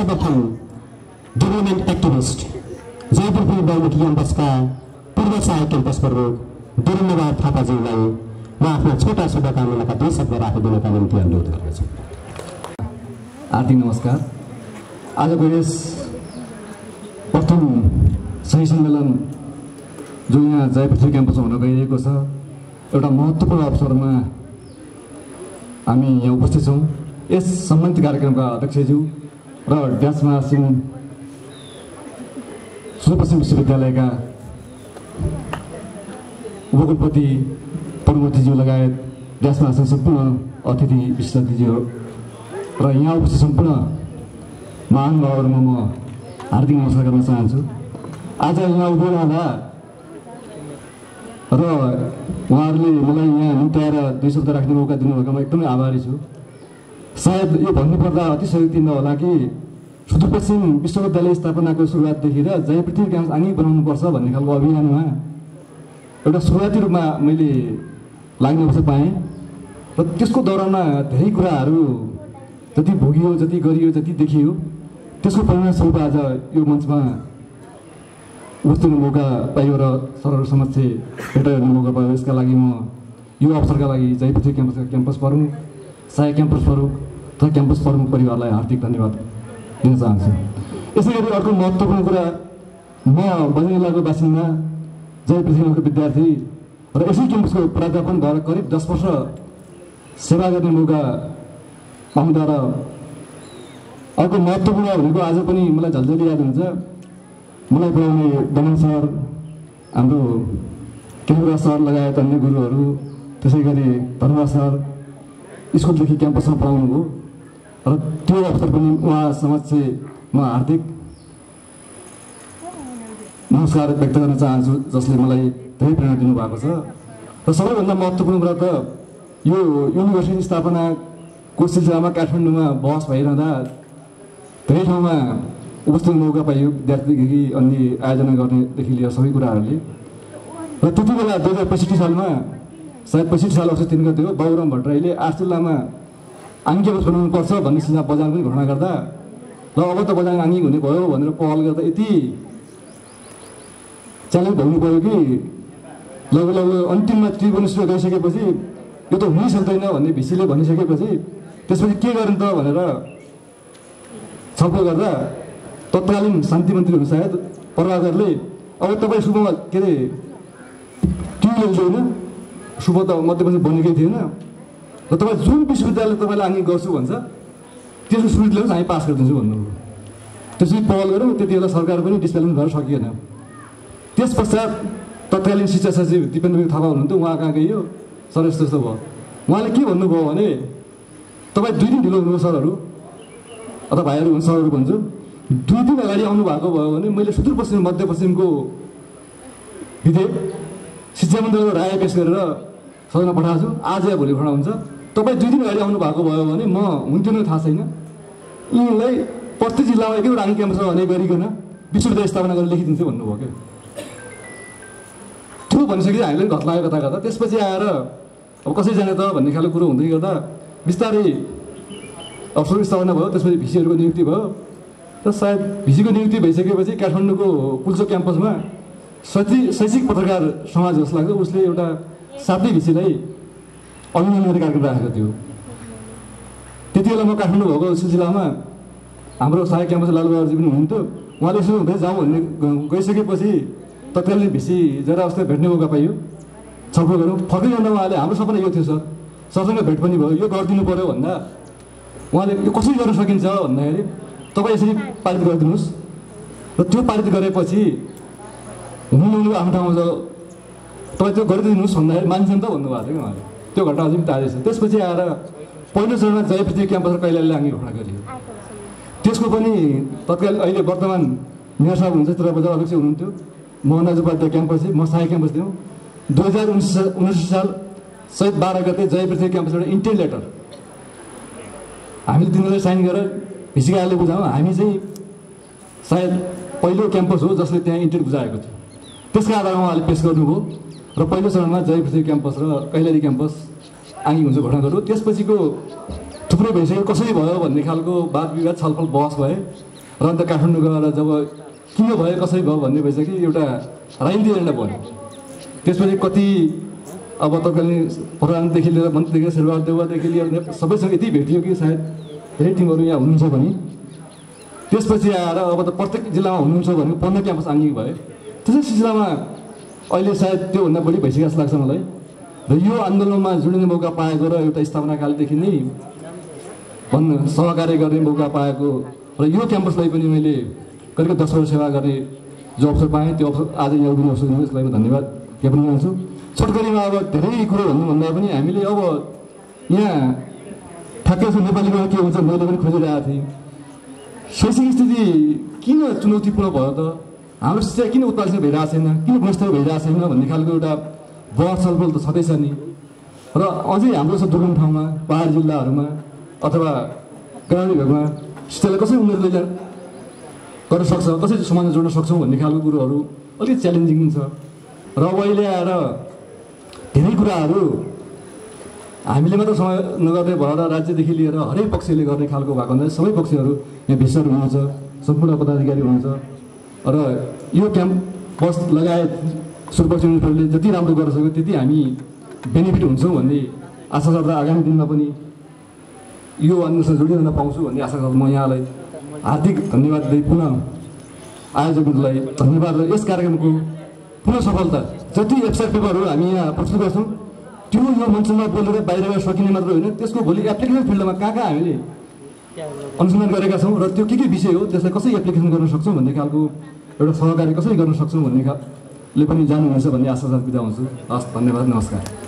सर्वप्रथम development activist Jaipur पूर्व बहुमुखी क्याम्पसका पूर्व सहायक क्याम्पस प्रमुख वीरेन्द्रबहादुर थापाज्यूलाई म आफ्ना छोटा शुभकामनाका 2 शब्द राखिदिनका निम्ति अनुरोध गर्दछु। हार्दिक नमस्कार। आजको यस प्रथम सही सम्मेलन जो यहाँ जयपृथ्वी क्याम्पसमा हुन गइरहेको छ, एउटा महत्त्वपूर्ण अवसरमा हामी यहाँ उपस्थित छौँ। यस सम्बन्धित कार्यक्रमका अध्यक्षज्यू र ड्यासमा सिंह सुदूरपश्चिम विश्वविद्यालयका उपकुलपति पूर्वमन्त्रीज्यू लगायत ड्यासमा सिंह सम्पूर्ण अतिथि विशिष्ट अतिथिज्यू र यहाँ उपस्थित सम्पूर्ण महानुभावहरूमा म हार्दिक नमस्कार गर्न चाहन्छु। आज यहाँ उभिरहँदा र उहाँहरूले मलाई यहाँ निम्त्याएर 2 शब्द राख्ने मौका दिनुभएकोमा एकदमै आभारी छु। सायद यो भन्नुपर्दा अतिशयोक्ति नहोला कि सुदूरपश्चिम विश्वविद्यालय स्थापनाको सुरुवातदेखि र जयपृथ्वी क्याम्पस आँगी बनाउनुपर्छ भन्ने खालको अभियानमा एउटा सुरुवाती रूपमा मैले लाग्ने अवसर पाएँ र त्यसको दौरानमा धेरै कुराहरू जति भोगियो, जति गरियो, जति देखियो, त्यसको परिणामस्वरूप आज यो मञ्चमा उपस्थित मौका पाइयो र सरहरू समक्ष भेट गर्ने मौका पायो। यसका लागि म यो अवसरका लागि जयपृथ्वी क्याम्पसका क्याम्पस प्रमुख, सहायक क्याम्पस प्रमुख तथा क्याम्पस प्रमुख परिवारलाई हार्दिक धन्यवाद दिन चाहन्छु। यसै गरी अर्को महत्त्वपूर्ण कुरा, म बजरङ्गलाको बासिन्दा, जयपृथ्वीको विद्यार्थी र यसै क्याम्पसको प्राध्यापन भएर करिब 10 वर्ष सेवा गर्ने मौका पाउँदा र अर्को महत्त्वपूर्ण भनेको आज पनि मलाई झल्झली याद हुन्छ, मलाई पढाउने दमन सर, हाम्रो केन्द्र सर लगायत अन्य गुरुहरू, त्यसै गरी धर्म सर स्कुलदेखि क्याम्पसमा पढाउनु भयो र त्यो अवसर पनि उहाँ समक्ष म हार्दिक नमस्कार व्यक्त गर्न चाहन्छु, जसले मलाई धेरै प्रेरणा दिनुभएको छ। र सबैभन्दा महत्त्वपूर्ण कुरा त यो युनिभर्सिटी स्थापनाको सिलसिलामा काठमाडौँमा बहस भइरहँदा धेरै ठाउँमा उपस्थित मौका पाइयो, विद्यार्थीदेखि अन्य आयोजना गर्नेदेखि लिएर सबै कुराहरूले। र त्यति बेला 2065 सालमा, सायद 65 साल अवसर तिन गते हो, बाबुराम भट्टराईले 8 जिल्लामा आङ्गी क्याम्पस बनाउनुपर्छ भन्ने सिलसिला बजार पनि घोषणा गर्दा ल अब त बजार आङ्गी हुने भयो भनेर पहल गर्दा यति च्यालेन्ज भउनु पऱ्यो कि लगभग अन्तिममा त्रिभुवनेश्वर गइसकेपछि यो त हुनै सक्दैन भन्ने भिसीले भनिसकेपछि त्यसपछि के गर्नु त भनेर छलफल गर्दा तत्कालीन शान्ति मन्त्री हुनु सायद प्रभाकरले अब तपाईँ शुभ के अरे ट्युबवेल छैन, शुभ त मध्यपछि बनेकै थिएन र तपाईँ जुन विश्वविद्यालय तपाईँलाई आङ्गी गर्छु भन्छ त्यसको सुविधा ल्याउँछ, हामी पास गरिदिन्छु भन्नुभयो। त्यसरी पहल गऱ्यौँ। त्यति बेला सरकार पनि डिस्प्यालेन्स गर्न सकिएन। त्यस पश्चात तत्कालीन शिक्षा सचिव दिपेन्द्र थापा हुनुहुन्थ्यो, उहाँ कहाँ गइयो, सर यस्तो यस्तो भयो। उहाँले के भन्नुभयो भने तपाईँ 2 दिन ढिलो हुनुभयो सरहरू, अथवा भाइहरू हुन्छ सरहरू भन्छु, 2 दिन अगाडि आउनु भएको भयो भने मैले सुदूरपश्चिम मध्यपश्चिमको विधेयक शिक्षा मन्त्रीको राय पेश गरेर सदनमा पठाएको छु, आज या भोलि पठाउँछ। तपाईँ 2 दिन अगाडि आउनु भएको भयो भने म हुन्थ्यो नै थाहा छैन, यिनलाई प्रत्येक जिल्लामा एक एउटा आङ्गी क्याम्पस भने गरिकन विश्वविद्यालय स्थापना गरेर लेखिदिन्छु भन्नुभयो। क्या त्यो भनिसकेपछि हामीलाई घट लाग्यो कता कता। त्यसपछि आएर अब कसरी जाने त भन्ने खालको कुरो हुँदै गर्दा बिस्तारै अवसर स्थापना भयो। त्यसपछि भिसीहरूको नियुक्ति भयो र सायद भिसीको नियुक्ति भइसकेपछि काठमाडौँको पुल्चोक क्याम्पसमा शैक्षिक पत्रकार समाज जस्तो लाग्छ, उसले एउटा 7 भिसीलाई अभिनन्दन गर्ने कार्यक्रम राखेको थियो। त्यति बेला म काठमाडौँ भएको सिलसिलामा हाम्रो सहायक क्याम्पस लालबहादुरजी पनि हुनुहुन्थ्यो, उहाँले यसो हुँदै जाउँ भन्ने गइसकेपछि तत्कालीन भिसी जरा अस्ति भेट्ने मौका पाइयो, छलफल गऱ्यौँ। फर्कै जाँदा उहाँले हाम्रो सपना यो थियो सर, सरसँग भेट पनि भयो, यो गरिदिनु पऱ्यो भन्दा उहाँले यो कसरी गर्न सकिन्छ भन्दाखेरि तपाईँ यसरी पारित गरिदिनुहोस् र त्यो पारित गरेपछि हुनु आफ्नो ठाउँमा छ, तपाईँ त्यो गरिदिनुहोस् भन्दाखेरि मान्छ नि त भन्नुभएको थियो कि उहाँले। त्यो घटना अझै पनि ताजा छ। त्यसपछि आएर पहिलो चरणमा जयपृथ्वी क्याम्पस र कैलालीले आङ्गी घोषणा गरियो। त्यसको पनि तत्काल अहिले वर्तमान मेयर साहब हुनुहुन्छ, चित्र बजार अध्यक्ष हुनुहुन्थ्यो, मोहनराज उपाध्याय क्याम्पस, म सहायक क्याम्पस थियौँ। 2019 साल चैत 12 गते जयपृथ्वी क्याम्पस एउटा इन्टेन्ट लेटर हामीले तिनीहरूले साइन गरेर भिसी कार्यालयले बुझाउँ, हामी चाहिँ सायद पहिलो क्याम्पस हो जसले त्यहाँ इन्टेन्ट बुझाएको थियो। त्यसका आधारमा उहाँले पेस गर्नुभयो र पहिलो चरणमा जयपृथ्वी क्याम्पस र कैलाली क्याम्पस आङ्गी हुन्छ घोषणा गर्यो। त्यसपछिको थुप्रै भइसक्यो, कसरी भयो भन्ने खालको वाद विवाद छलफल बहस भए र अन्त काठमाडौँ गएर जब किन भयो कसरी भयो भन्ने भइसक्यो एउटा राजनीति एजेन्डा बन्यो। त्यसपछि कति अब तपाईँले प्रधानदेखि लिएर मन्त्रीदेखि शेरबहादुर देउवादेखि लिएर सबैसँग यति भेटियो कि सायद धेरै टिमहरू यहाँ हुनुहुन्छ भने त्यसपछि आएर अब त प्रत्येक जिल्लामा हुनुहुन्छ भने 15 क्याम्पस आङ्गिक भयो। त्यसै सिलसिलामा अहिले सायद त्योभन्दा बढी भइसकेको जस्तो लाग्छ मलाई। र यो आन्दोलनमा जोडिने मौका पाएको र एउटा स्थापनाकालदेखि नै सहकार्य गर्ने मौका पाएको र यो क्याम्पसलाई पनि मैले करिब 10 वर्ष सेवा गर्ने जो अवसर पाएँ त्यो अवसर आज यहाँ उभिने अवसर दिनु यसलाई धन्यवाद ज्ञापन गर्छु। छोटकरीमा अब धेरै कुरो भन्नुभन्दा पनि हामीले अब यहाँ ठ्याक्कै नेपालीमा के हुन्छ मैले पनि खोजिरहेको थिएँ। शैक्षिक स्थिति किन चुनौतीपूर्ण भयो त, हाम्रो शिक्षा किन उत्पादन भइरहेको छैन, किन गुणस्तर भइरहेको छैन भन्ने खालको एउटा बहस छलफल त छँदैछ नि। र अझै हाम्रो जस्तो दुर्गम ठाउँमा पहाड जिल्लाहरूमा अथवा ग्रामीण भेगमा शिक्षालाई कसरी उनीहरूले गर्न सक्छ, कसरी समाजमा जोड्न सक्छौँ भन्ने खालको कुरोहरू अलिकति च्यालेन्जिङ छ। र अब अहिले आएर धेरै कुराहरू हामीले मात्र समय नगर्ने भएर राज्यदेखि लिएर हरेक पक्षले गर्ने खालको भएको हुँदा सबै पक्षहरू यहाँ भिसहरू हुनुहुन्छ, सम्पूर्ण पदाधिकारी हुनुहुन्छ। र यो क्याम्पस लगायत सुदूरपश्चिम युनिभर्सिटीले जति राम्रो गर्न सक्यो त्यति हामी बेनिफिट हुन्छौँ भन्ने आशा गर्दा आगामी दिनमा पनि यो आन्दोलनसँग जोडिन पाउँछु भन्ने आशा गर्दा म यहाँलाई हार्दिक धन्यवाद दिँदै पुनः आयोजकहरूलाई धन्यवाद। र यस कार्यक्रमको पुनः सफलता जति वेबसाइट पेपरहरू हामी यहाँ प्रस्तुत गर्छौँ त्यो यो मञ्चमा बोलेर बाहिर गएर सकिने मात्र होइन, त्यसको भोलि एप्लिकेसन फिल्डमा कहाँ हामीले अनुसन्धान गरेका छौँ र त्यो के विषय हो त्यसलाई कसरी एप्लिकेसन गर्न सक्छौँ भन्ने खालको एउटा सहकारी कसरी गर्न सक्छौँ भन्ने खालले पनि जानुहुनेछ भन्ने आशा साथ बिदा हुन्छु। हस्, धन्यवाद, नमस्कार।